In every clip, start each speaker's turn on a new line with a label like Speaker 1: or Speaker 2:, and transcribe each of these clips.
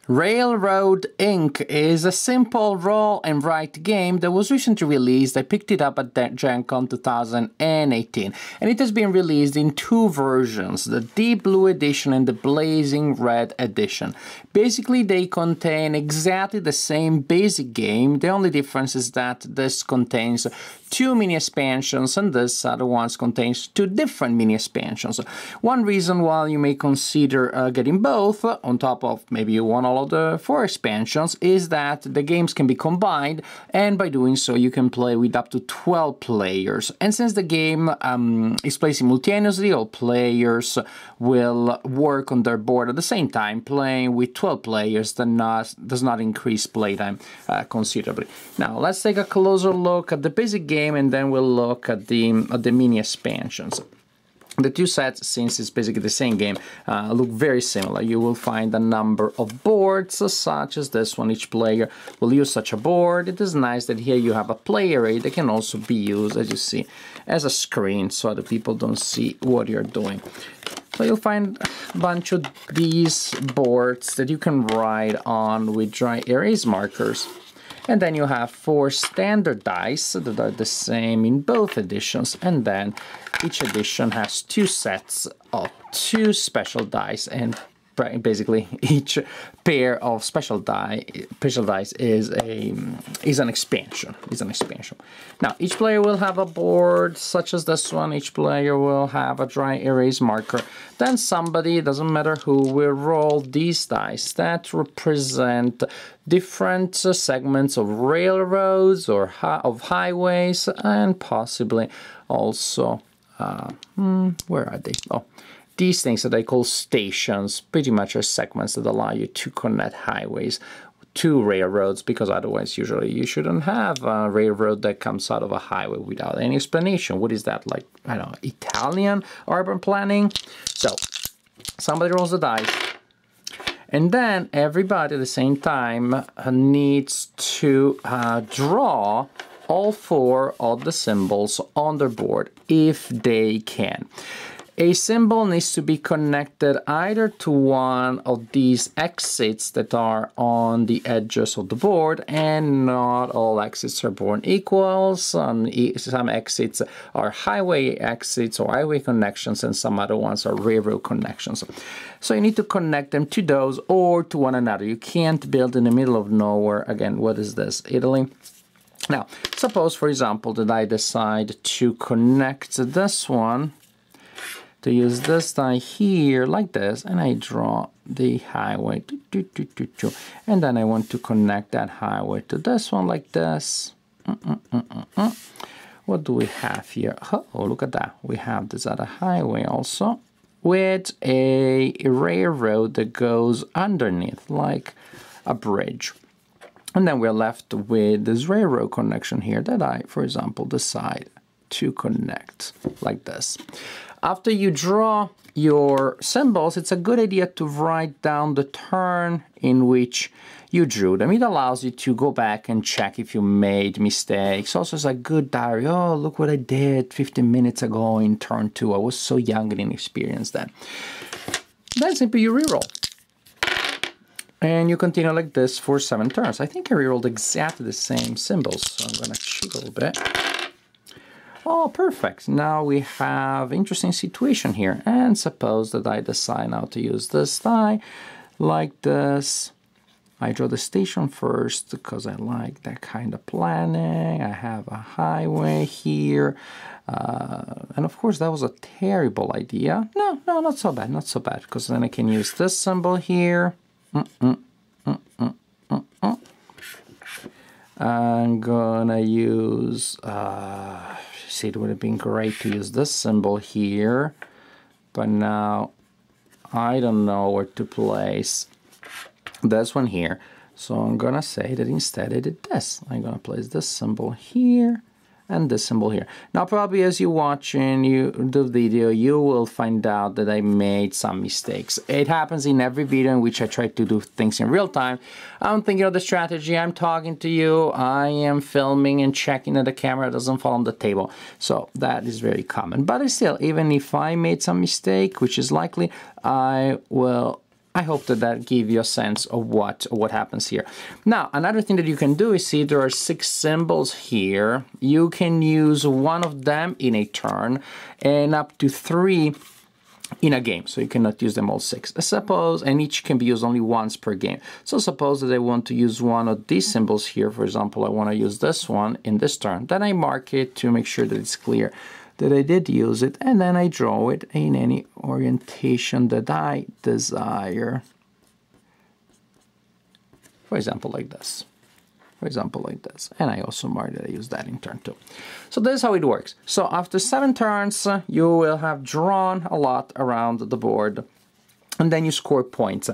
Speaker 1: Railroad Inc. is a simple roll and write game that was recently released. I picked it up at Gen Con 2018, and it has been released in two versions, the Deep Blue Edition and the Blazing Red Edition. Basically, they contain exactly the same basic game. The only difference is that this contains two mini expansions and this other one contains two different mini expansions. One reason why you may consider getting both, on top of maybe you want all of the 4 expansions, is that the games can be combined, and by doing so you can play with up to 12 players. And since the game is played simultaneously, all players will work on their board at the same time. Playing with 12 players does not increase playtime considerably. Now let's take a closer look at the basic game, and then we'll look at the mini expansions. The two sets, since it's basically the same game, look very similar. You will find a number of boards, such as this one. Each player will use such a board. It is nice that here you have a player area that can also be used, as you see, as a screen, so other people don't see what you're doing. So you'll find a bunch of these boards that you can write on with dry erase markers. And then you have 4 standard dice that are the same in both editions, and then each edition has 2 sets of 2 special dice, and basically each pair of special dice is an expansion. Now each player will have a board such as this one. Each player will have a dry erase marker. Then somebody, doesn't matter who, will roll these dice that represent different segments of railroads or of highways, and possibly also where are they? Oh, these things that I call stations pretty much are segments that allow you to connect highways to railroads, because otherwise usually you shouldn't have a railroad that comes out of a highway without any explanation. What is that, like, I don't know, Italian urban planning? So somebody rolls the dice, and then everybody at the same time needs to draw all 4 of the symbols on their board if they can. A symbol needs to be connected either to one of these exits that are on the edges of the board, and not all exits are born equal. Some exits are highway exits or highway connections, and some other ones are railroad connections. So you need to connect them to those or to one another. You can't build in the middle of nowhere. Again, what is this? Italy? Now, suppose, for example, that I decide to connect this one, to use this die here like this, and I draw the highway, and then I want to connect that highway to this one like this. What do we have here? Oh, look at that. We have this other highway also with a railroad that goes underneath, like a bridge. And then we're left with this railroad connection here that I, for example, decide to connect like this. After you draw your symbols, it's a good idea to write down the turn in which you drew them. It allows you to go back and check if you made mistakes. Also, it's a good diary. Oh, look what I did 15 minutes ago in turn 2. I was so young and inexperienced then. Then simply you reroll. And you continue like this for 7 turns. I think I rerolled exactly the same symbols, so I'm going to cheat a little bit. Oh, perfect. Now we have interesting situation here. And suppose that I decide now to use this die like this. I draw the station first because I like that kind of planning. I have a highway here. And of course, that was a terrible idea. No, not so bad, not so bad. Because then I can use this symbol here. I'm gonna use, see, it would have been great to use this symbol here, but now I don't know where to place this one here. So I'm gonna say that instead I did this. I'm gonna place this symbol here and this symbol here. Now probably as you're watching the video, you will find out that I made some mistakes. It happens in every video in which I try to do things in real time. I'm thinking of the strategy, I'm talking to you, I am filming and checking that the camera doesn't fall on the table. So that is very common. But still, even if I made some mistake, which is likely, I will I hope that that gave you a sense of what happens here. Now, another thing that you can do is see there are 6 symbols here. You can use one of them in a turn and up to 3 in a game, so you cannot use them all 6. Suppose, and each can be used only once per game. So suppose that I want to use one of these symbols here. For example, I want to use this one in this turn. Then I mark it to make sure that it's clear that I did use it, and then I draw it in any orientation that I desire. For example, like this. For example, like this. And I also mark that I use that in turn 2. So this is how it works. So after 7 turns, you will have drawn a lot around the board. And then you score points.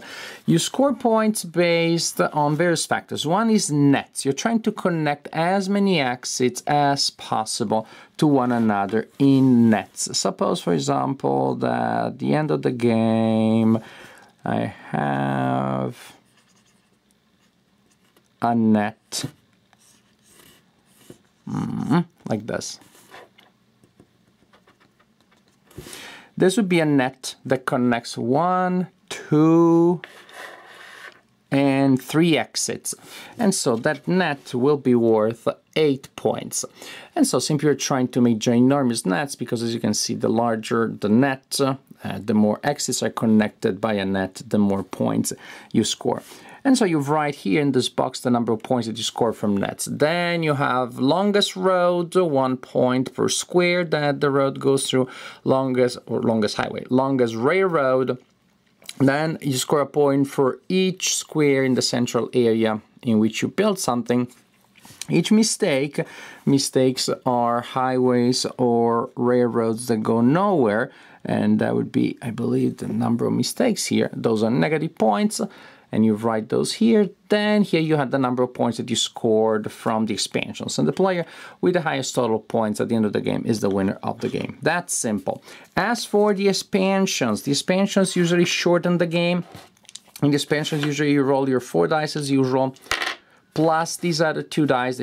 Speaker 1: You score points based on various factors. One is nets. You're trying to connect as many exits as possible to one another in nets. Suppose, for example, that at the end of the game, I have a net like this. This would be a net that connects 1, 2, and 3 exits. And so that net will be worth 8 points. And so simply you're trying to make ginormous nets because, as you can see, the larger the net, the more exits are connected by a net, the more points you score. And so you write here in this box the number of points that you score from nets. Then you have longest road, 1 point per square that the road goes through, longest highway, longest railroad. Then you score a point for each square in the central area in which you build something. Each mistakes are highways or railroads that go nowhere. And that would be, I believe, the number of mistakes here. Those are negative points. And you write those here. Then here you have the number of points that you scored from the expansions. And the player with the highest total points at the end of the game is the winner of the game. That's simple. As for the expansions usually shorten the game. In the expansions, usually you roll your 4 dice as usual. Plus, these are the 2 dice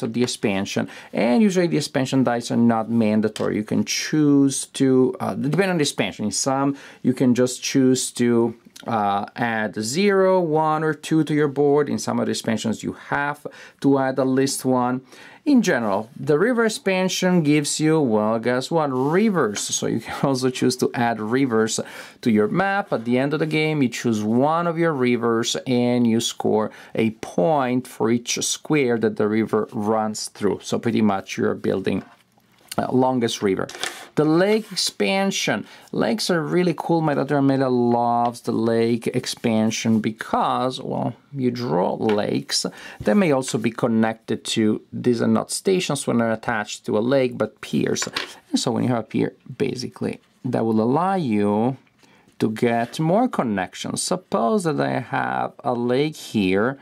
Speaker 1: of the expansion. And usually the expansion dice are not mandatory. You can choose to, depending on the expansion, in some you can just choose to add 0, 1, or 2 to your board. In some of the expansions, you have to add at least 1. In general, the river expansion gives you, well, guess what? Rivers. So you can also choose to add rivers to your map. At the end of the game, you choose one of your rivers and you score a point for each square that the river runs through. So pretty much you're building longest river. The lake expansion. Lakes are really cool. My daughter Amelia loves the lake expansion because, well, you draw lakes. They may also be connected to, these are not stations when they're attached to a lake, but piers. And so when you have a pier, basically, that will allow you to get more connections. Suppose that I have a lake here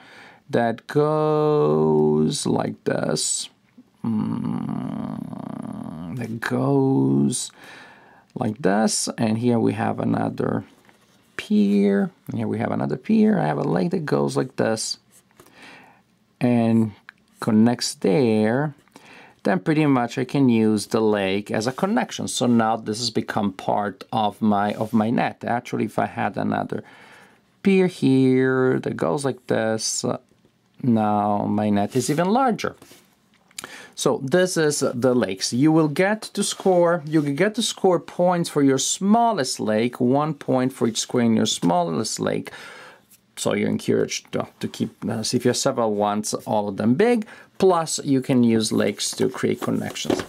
Speaker 1: that goes like this. That goes like this, and here we have another pier, and here we have another pier. I have a lake that goes like this and connects there. Then pretty much I can use the lake as a connection. So now this has become part of my net. Actually, if I had another pier here that goes like this, now my net is even larger. So this is the lakes. You will get to score, points for your smallest lake, 1 point for each square in your smallest lake. So you're encouraged to keep, if you have several ones, all of them big, plus you can use lakes to create connections.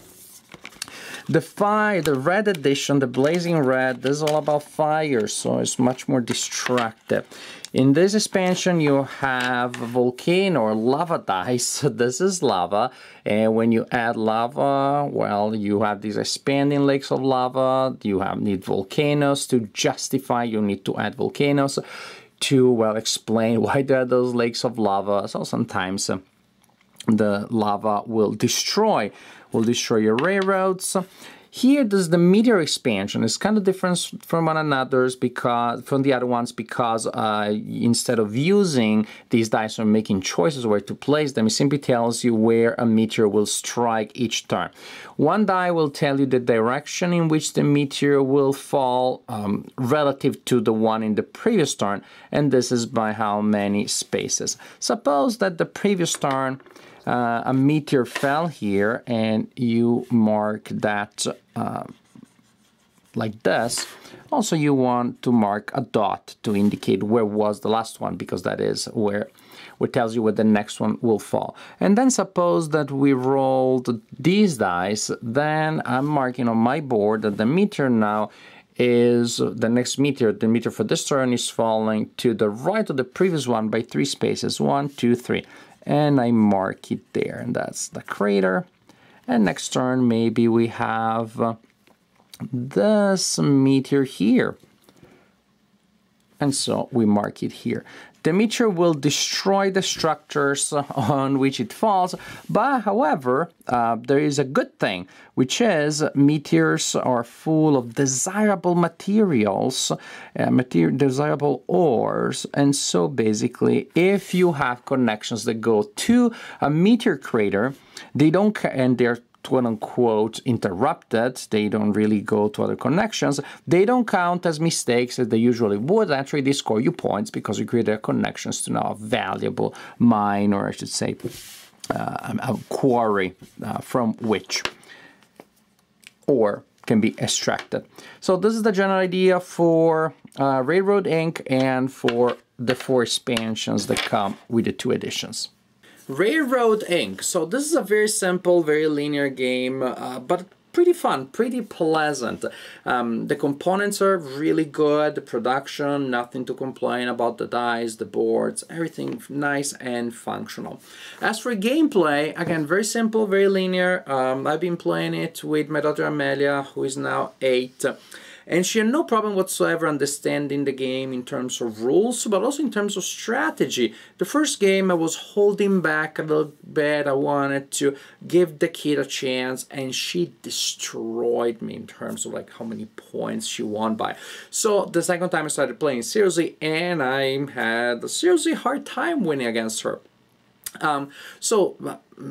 Speaker 1: The red edition, the blazing red, this is all about fire, so it's much more destructive. In this expansion, you have volcano or lava dice. This is lava, and when you add lava, well, you have these expanding lakes of lava. You need volcanoes to justify. You need to add volcanoes to, well, explain why there are those lakes of lava. So sometimes the lava will destroy your railroads. Here, there's the meteor expansion. It's kind of different from one another's from the other ones because instead of using these dice or making choices where to place them, it simply tells you where a meteor will strike each turn. One die will tell you the direction in which the meteor will fall relative to the one in the previous turn, and this is by how many spaces. Suppose that the previous turn a meteor fell here, and you mark that like this. Also, you want to mark a dot to indicate where was the last one, because that is where it tells you where the next one will fall. And then suppose that we rolled these dice, then I'm marking on my board that the meteor now is the next meteor. The meteor for this turn is falling to the right of the previous one by 3 spaces, 1, 2, 3. And I mark it there, and that's the crater. And next turn, maybe we have this meteor here. And so we mark it here. The meteor will destroy the structures on which it falls, but however, there is a good thing, which is meteors are full of desirable materials, desirable ores, and so basically, if you have connections that go to a meteor crater, they don't, and they're quote-unquote interrupted, they don't really go to other connections, they don't count as mistakes as they usually would. Actually, they score you points because you create connections to now a valuable mine, or I should say a quarry from which ore can be extracted. So this is the general idea for Railroad Inc. and for the 4 expansions that come with the 2 editions. Railroad Inc. So this is a very simple, very linear game, but pretty fun, pretty pleasant. The components are really good, the production, nothing to complain about, the dice, the boards, everything nice and functional. As for gameplay, again, very simple, very linear. I've been playing it with my daughter Amelia, who is now 8. And she had no problem whatsoever understanding the game in terms of rules, but also in terms of strategy. The first game I was holding back a little bit. I wanted to give the kid a chance, and she destroyed me in terms of like how many points she won by. So the second time I started playing seriously, and I had a seriously hard time winning against her. So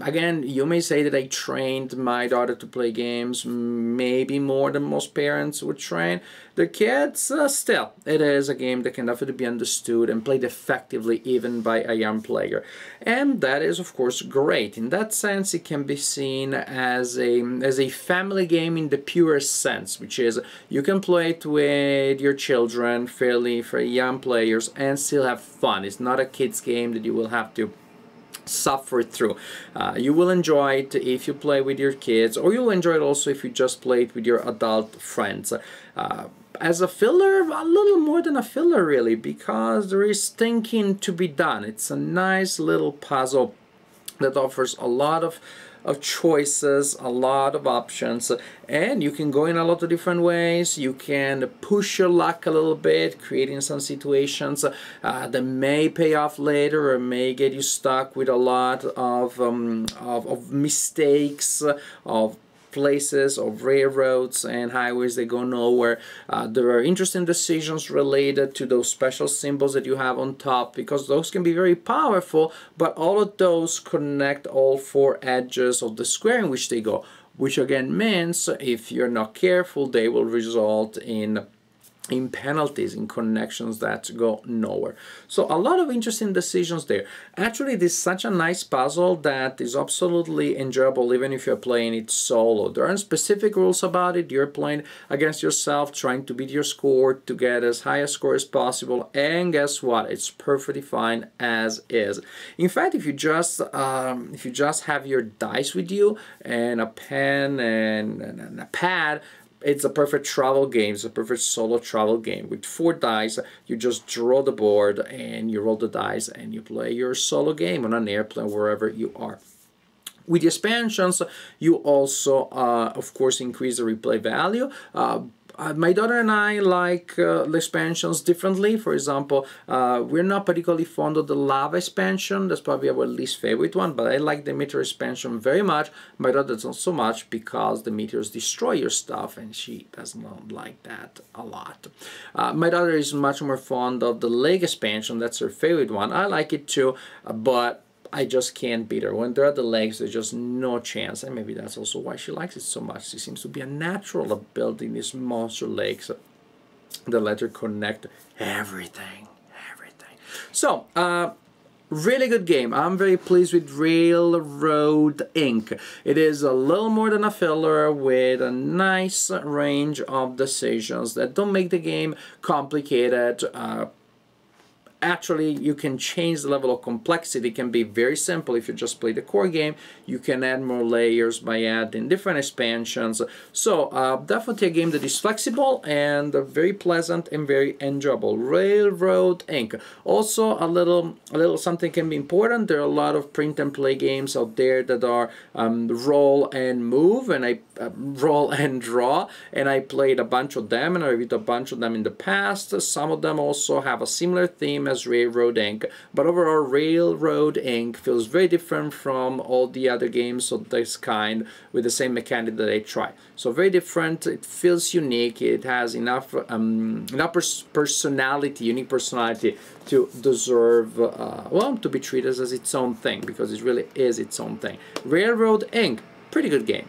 Speaker 1: again, you may say that I trained my daughter to play games maybe more than most parents would train their kids. Still, it is a game that can definitely be understood and played effectively even by a young player. And that is, of course, great. In that sense, it can be seen as a family game in the purest sense, which is you can play it with your children, fairly young players, and still have fun. It's not a kid's game that you will have to suffer through. You will enjoy it if you play with your kids, or you'll enjoy it also if you just play it with your adult friends. As a filler, a little more than a filler really, because there is thinking to be done. It's a nice little puzzle that offers a lot of choices, a lot of options, and you can go in a lot of different ways. You can push your luck a little bit, creating some situations that may pay off later or may get you stuck with a lot of mistakes, of places, of railroads and highways that go nowhere. There are interesting decisions related to those special symbols that you have on top, because those can be very powerful, but all of those connect all 4 edges of the square in which they go, which again means if you're not careful, they will result in penalties, in connections that go nowhere. So a lot of interesting decisions there. Actually, this is such a nice puzzle that is absolutely enjoyable even if you're playing it solo. There aren't specific rules about it. You're playing against yourself, trying to beat your score to get as high a score as possible, and guess what? It's perfectly fine as is. In fact, if you just have your dice with you and a pen and a pad, it's a perfect travel game. It's a perfect solo travel game. With 4 dice, you just draw the board and you roll the dice and you play your solo game on an airplane wherever you are. With the expansions, you also, of course, increase the replay value. My daughter and I like the expansions differently. For example, we're not particularly fond of the lava expansion. That's probably our least favorite one, but I like the meteor expansion very much. My daughter doesn't so much because the meteors destroy your stuff, and she does not like that a lot. My daughter is much more fond of the lake expansion. That's her favorite one. I like it too, but I just can't beat her. When there are the legs, there's just no chance. And maybe that's also why she likes it so much. She seems to be a natural at building these monster legs that let her connect everything. So, really good game. I'm very pleased with Railroad Inc. It is a little more than a filler with a nice range of decisions that don't make the game complicated. Actually, you can change the level of complexity. It can be very simple if you just play the core game. You can add more layers by adding different expansions. So definitely a game that is flexible and very pleasant and very enjoyable. Railroad Inc. Also a little something can be important. There are a lot of print and play games out there that are roll and move, and I roll and draw, and I played a bunch of them, and I reviewed a bunch of them in the past. Some of them also have a similar theme as Railroad Inc. But overall, Railroad Inc. feels very different from all the other games of this kind with the same mechanic that I tried. So very different. It feels unique. It has enough personality, unique personality to deserve, well, to be treated as its own thing, because it really is its own thing. Railroad Inc. Pretty good game.